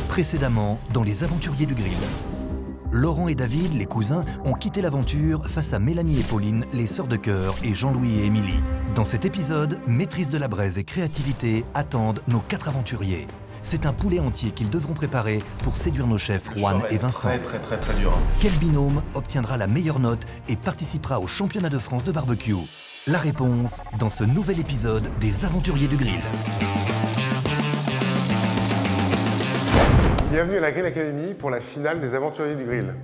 Précédemment, dans Les Aventuriers du Grill. Laurent et David, les cousins, ont quitté l'aventure face à Mélanie et Pauline, les sœurs de cœur, et Jean-Louis et Émilie. Dans cet épisode, maîtrise de la braise et créativité attendent nos 4 aventuriers. C'est un poulet entier qu'ils devront préparer pour séduire nos chefs Juan et Vincent. Très dur. Quel binôme obtiendra la meilleure note et participera au championnat de France de barbecue? La réponse dans ce nouvel épisode des Aventuriers du Grill. Bienvenue à la Grill Academy pour la finale des Aventuriers du Grill.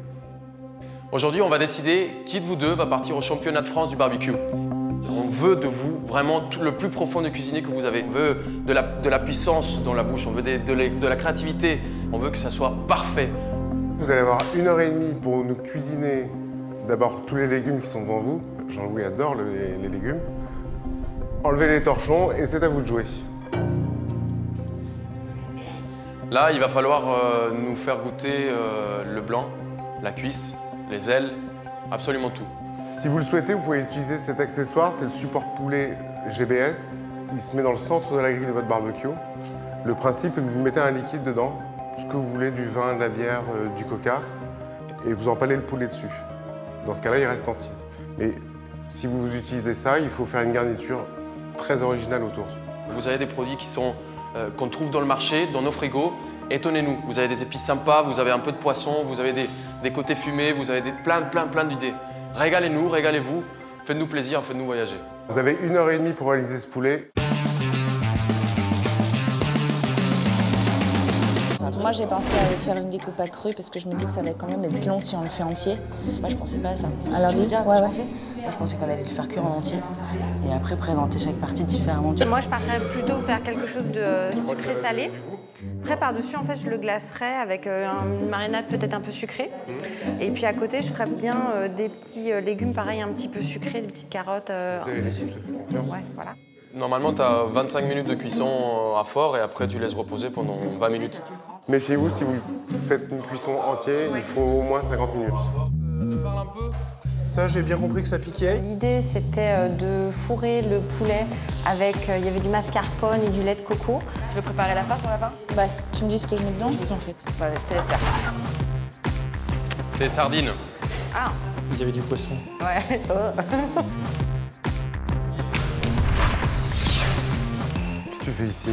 Aujourd'hui, on va décider qui de vous deux va partir au championnat de France du barbecue. On veut de vous vraiment tout le plus profond de cuisinier que vous avez. On veut de la puissance dans la bouche, on veut de la créativité, on veut que ça soit parfait. Vous allez avoir 1h30 pour nous cuisiner d'abord tous les légumes qui sont devant vous. Jean-Louis adore les légumes. Enlevez les torchons et c'est à vous de jouer. Là, il va falloir nous faire goûter le blanc, la cuisse, les ailes, absolument tout. Si vous le souhaitez, vous pouvez utiliser cet accessoire, c'est le support poulet GBS. Il se met dans le centre de la grille de votre barbecue. Le principe est que vous mettez un liquide dedans, ce que vous voulez, du vin, de la bière, du coca, et vous empalez le poulet dessus. Dans ce cas-là, il reste entier. Mais si vous utilisez ça, il faut faire une garniture très originale autour. Vous avez des produits qu'on trouve dans le marché, dans nos frigos. Étonnez-nous, vous avez des épices sympas, vous avez un peu de poisson, vous avez des côtés fumés, vous avez plein d'idées. Régalez-nous, régalez-vous, faites-nous plaisir, faites-nous voyager. Vous avez 1h30 pour réaliser ce poulet. Moi, j'ai pensé à faire une découpe à crue parce que je me dis que ça va quand même être long si on le fait entier. Moi, je pensais pas à ça. Alors, dis, Moi, je pensais qu'on allait le faire cuire en entier et après présenter chaque partie différemment. Moi, je partirais plutôt faire quelque chose de sucré-salé. Après, par-dessus, en fait, je le glacerais avec une marinade peut-être un peu sucrée. Et puis à côté, je ferais bien des petits légumes, pareil, un petit peu sucrés, des petites carottes. Ouais, voilà. Normalement, tu as 25 minutes de cuisson à fort et après, tu laisses reposer pendant 20 minutes. Méfiez-vous, si vous faites une cuisson entière, il faut au moins 50 minutes. Ça te parle un peu ? Ça, j'ai bien compris que ça piquait. L'idée, c'était de fourrer le poulet avec... il y avait du mascarpone et du lait de coco. Tu veux préparer la farce, mon lapin ? Ouais, tu me dis ce que je mets dedans, je vous en fais. Ouais, je te laisse faire. C'est les sardines. Ah. Il y avait du poisson. Ouais. Qu'est-ce que tu fais ici?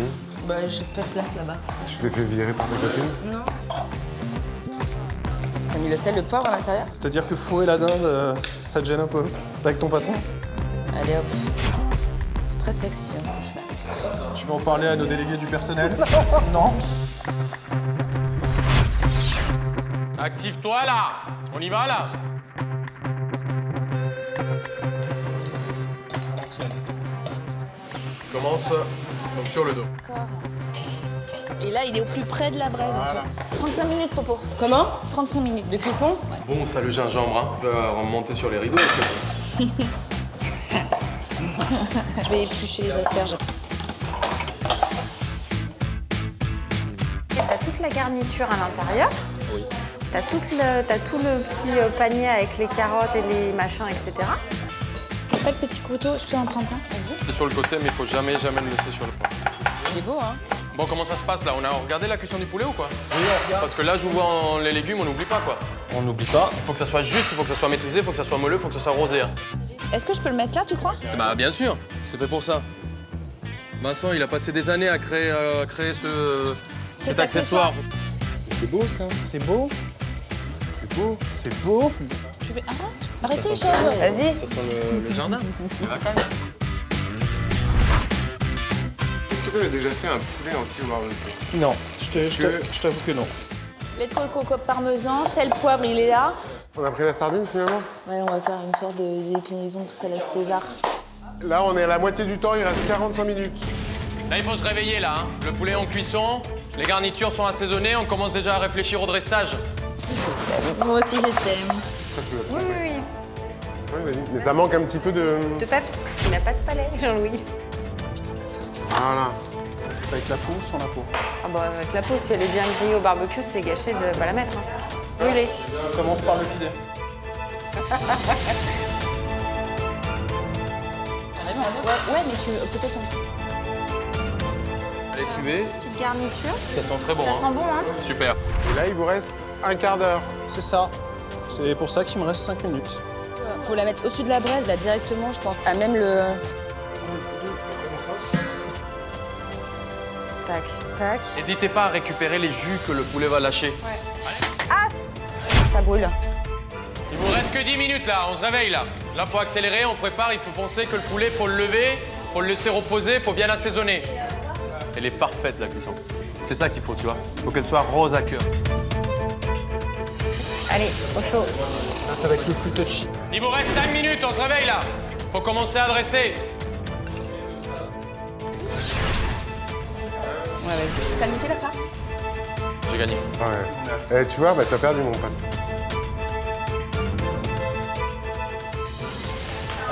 Bah, j'ai pas de place là-bas. Tu t'es fait virer par tes copines? Non. T'as mis le sel, le poivre à l'intérieur? C'est-à-dire que fourrer la dinde, ça te gêne un peu? Avec ton patron? Allez hop. C'est très sexy hein, ce que je fais. Tu veux en parler à nos délégués du personnel? Non. Active-toi là! On y va là! Commence donc sur le dos. D'accord. Et là, il est au plus près de la braise, en fait. 35 minutes, Popo. Comment? 35 minutes. De cuisson? Bon, ça le gingembre, hein. Tu vas remonter sur les rideaux. Je vais éplucher les asperges. T'as toute la garniture à l'intérieur. Oui. T'as tout le petit panier avec les carottes et les machins, etc. T'as pas le petit couteau? Je te l'emprunte, hein. Vas-y. C'est sur le côté, mais il faut jamais le laisser sur le plat. Il est beau, hein? Bon, comment ça se passe là? On a regardé la cuisson du poulet ou quoi? Oui, on regarde. Parce que là, je vous vois les légumes, on n'oublie pas quoi. On n'oublie pas. Il faut que ça soit juste, il faut que ça soit maîtrisé, il faut que ça soit moelleux, il faut que ça soit rosé. Hein. Est-ce que je peux le mettre là, tu crois? Bah, bien sûr, c'est fait pour ça. Vincent, il a passé des années à créer cet accessoire. C'est beau, ça. C'est beau. C'est beau. C'est beau. Tu veux... Arrêtez, Ça sent chef. Vas-y. Ça sent le jardin, les vacances. Est-ce que tu as déjà fait un poulet entier au barbecue? Non, je t'avoue que non. Lait de coco, parmesan, sel, poivre, il est là. On a pris la sardine finalement? Ouais, on va faire une sorte de déclinaison de tout ça, la César. Là, on est à la moitié du temps, il reste 45 minutes. Là, il faut se réveiller là. Hein. Le poulet en cuisson, les garnitures sont assaisonnées, on commence déjà à réfléchir au dressage. Moi aussi, je t'aime. Oui. Oui, vas-y. Mais ça manque un petit peu de... De peps. Il n'a pas de palais, Jean-Louis. Voilà. Avec la peau ou sans la peau? Ah bah avec la peau, si elle est bien grillée au barbecue, c'est gâché de pas la mettre. Hein. Brûlée. On commence par le vider. Ouais, mais tu peut-être. Allez, étuvée. Petite garniture. Ça sent très bon. Ça sent bon, hein? Super. Et là, il vous reste un quart d'heure. C'est ça. C'est pour ça qu'il me reste 5 minutes. Faut la mettre au-dessus de la braise, là, directement, je pense. À même le... Tac, tac. N'hésitez pas à récupérer les jus que le poulet va lâcher. Ah, ça brûle. Il vous reste que 10 minutes là, on se réveille là. Là, faut accélérer, on prépare, il faut penser que le poulet, faut le lever, faut le laisser reposer, faut bien l'assaisonner. Elle est parfaite la cuisson. C'est ça qu'il faut, tu vois. Faut qu'elle soit rose à cœur. Allez, au chaud. Là, ça va être le plus touchy. Il vous reste 5 minutes, on se réveille là. Faut commencer à dresser. Ouais, vas-y. T'as noté la farce? J'ai gagné. Ouais. Eh, tu vois, bah, t'as perdu, mon pote.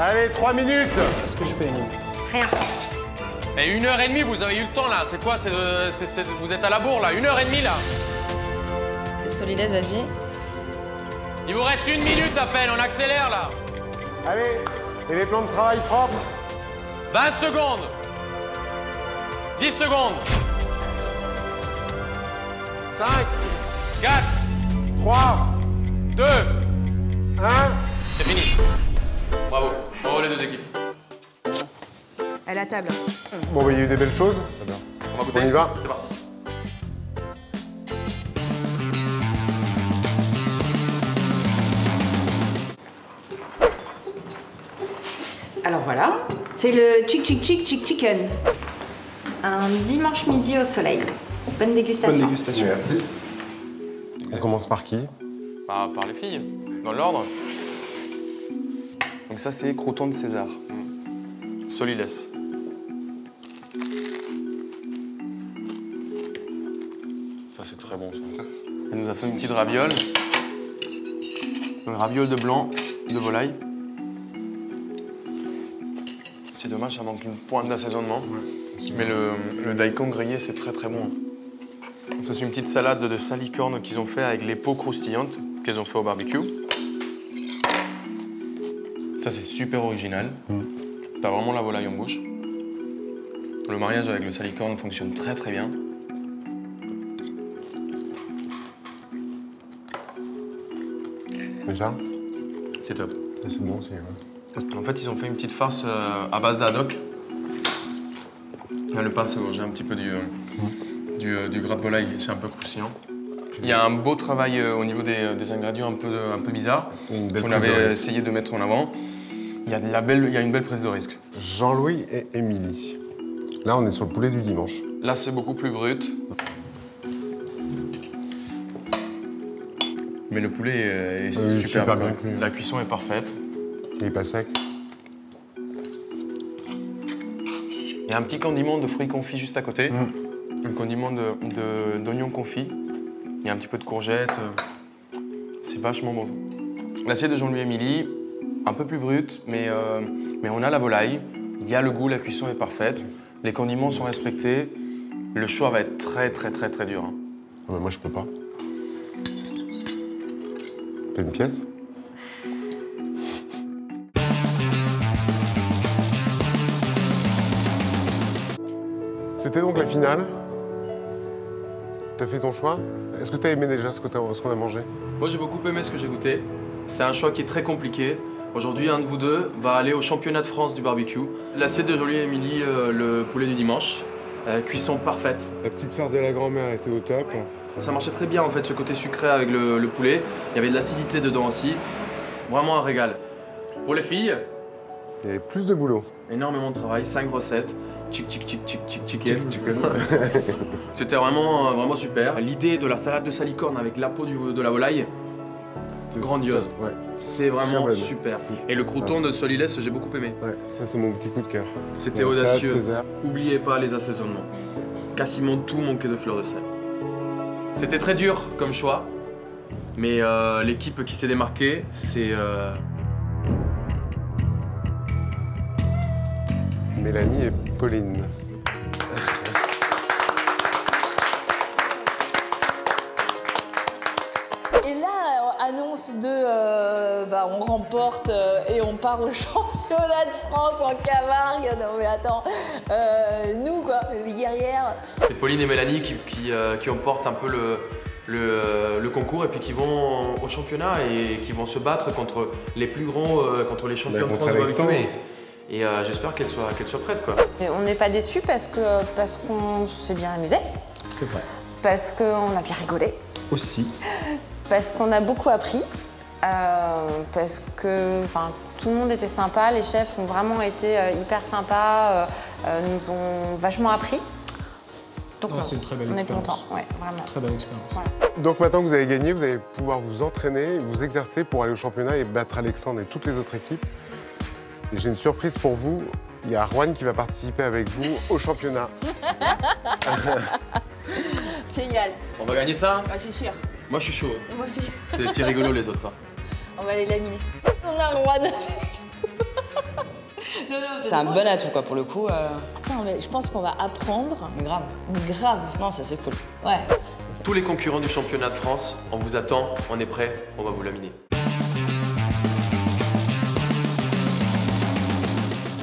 Allez, 3 minutes. Qu'est-ce que je fais, Émile? Rien. Et 1h30, vous avez eu le temps là. C'est quoi? Vous êtes à la bourre là. 1h30 là. Solidaise, vas-y. Il vous reste 1 minute à peine, on accélère là. Allez, et les plans de travail propres? 20 secondes. 10 secondes. 5, 4, 3, 2, 1. c'est fini. Bravo. Bravo les deux équipes. À la table. Bon, bah, il y a eu des belles choses. On va goûter. On y va? C'est parti. Alors voilà, c'est le chicken. Un dimanche midi au soleil. Bonne dégustation. Bonne dégustation. Merci. On commence par qui? Par les filles, dans l'ordre. Donc ça, c'est crouton de César. Solides. Ça, c'est très bon, ça. Elle nous a fait une petite raviole. Une raviole de blanc de volaille. C'est dommage, ça manque une pointe d'assaisonnement. Mais le daikon grillé, c'est très très bon. Ça, c'est une petite salade de salicorne qu'ils ont fait avec les peaux croustillantes qu'elles ont fait au barbecue. Ça, c'est super original. T'as vraiment la volaille en bouche. Le mariage avec le salicorne fonctionne très très bien. Déjà? C'est top. Ça, c'est bon aussi. Ouais. En fait, ils ont fait une petite farce à base d'haddock. Le pain s'est mangé un petit peu du gras de volaille, c'est un peu croustillant. Il y a un beau travail au niveau des ingrédients un peu bizarres. On avait essayé de mettre en avant. Il y a une belle prise de risque. Jean-Louis et Émilie. Là, on est sur le poulet du dimanche. Là, c'est beaucoup plus brut. Mais le poulet est super bien bon. cuit. La cuisson est parfaite. Il est pas sec. Il y a un petit condiment de fruits confits juste à côté. Un condiment d'oignons confits. Il y a un petit peu de courgettes. C'est vachement bon. L'assiette de Jean-Louis et Émilie, un peu plus brute, mais on a la volaille. Il y a le goût, la cuisson est parfaite. Les condiments sont respectés. Le choix va être très dur. Hein. Ah, mais moi, je peux pas. T'as une pièce? C'était donc la finale. T'as fait ton choix? Est-ce que t'as aimé déjà ce qu'on a mangé? Moi, j'ai beaucoup aimé ce que j'ai goûté. C'est un choix qui est très compliqué. Aujourd'hui, un de vous deux va aller au championnat de France du barbecue. L'assiette de Jean-Louis et Émilie, le poulet du dimanche. Cuisson parfaite. La petite farce de la grand-mère était au top. Ça marchait très bien en fait, ce côté sucré avec le poulet. Il y avait de l'acidité dedans aussi. Vraiment un régal. Pour les filles, Il y avait plus de boulot. énormément de travail, 5 recettes. Chicken. C'était vraiment super. L'idée de la salade de salicorne avec la peau de la volaille, C'était grandiose. top, ouais. C'est Très vraiment bonne. super. Et le crouton de Solides, j'ai beaucoup aimé. Ouais, ça c'est mon petit coup de cœur. C'était La salade audacieux. César. Oubliez pas les assaisonnements. Quasiment tout manquait de fleur de sel. C'était très dur comme choix, mais l'équipe qui s'est démarquée, c'est Mélanie et Pauline. Et là, annonce de on remporte et on part au championnat de France en Camargue. Non mais attends, nous quoi, les guerrières. C'est Pauline et Mélanie qui emportent un peu le concours et puis qui vont au championnat et qui vont se battre contre les plus grands, contre les champions de France de barbecue. Et j'espère qu'elle soit prête, quoi. On n'est pas déçus parce qu'on s'est bien amusé. C'est vrai. Parce qu'on a bien rigolé. Aussi. Parce qu'on a beaucoup appris. Parce que tout le monde était sympa. Les chefs ont vraiment été hyper sympas. Nous ont vachement appris. Donc c'est une très belle on est expérience. contents, ouais, vraiment. Très belle expérience. Voilà. Donc maintenant que vous avez gagné, vous allez pouvoir vous entraîner, vous exercer pour aller au championnat et battre Alexandre et toutes les autres équipes. Et j'ai une surprise pour vous. Il y a Arwan qui va participer avec vous au championnat. Génial. On va gagner ça? Ah, c'est sûr. Moi, je suis chaud. Moi aussi. C'est des petits rigolos, les autres. On va les laminer. On a Juan. C'est un bon atout, quoi, pour le coup. Attends, mais je pense qu'on va apprendre. Mais grave. Mais grave. Non, ça c'est cool. Ouais. Tous les concurrents du championnat de France, on vous attend, on est prêts, on va vous laminer.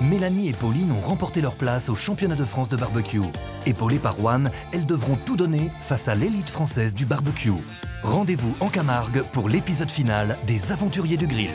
Mélanie et Pauline ont remporté leur place au championnat de France de barbecue. Épaulées par Juan, elles devront tout donner face à l'élite française du barbecue. Rendez-vous en Camargue pour l'épisode final des Aventuriers du Grill.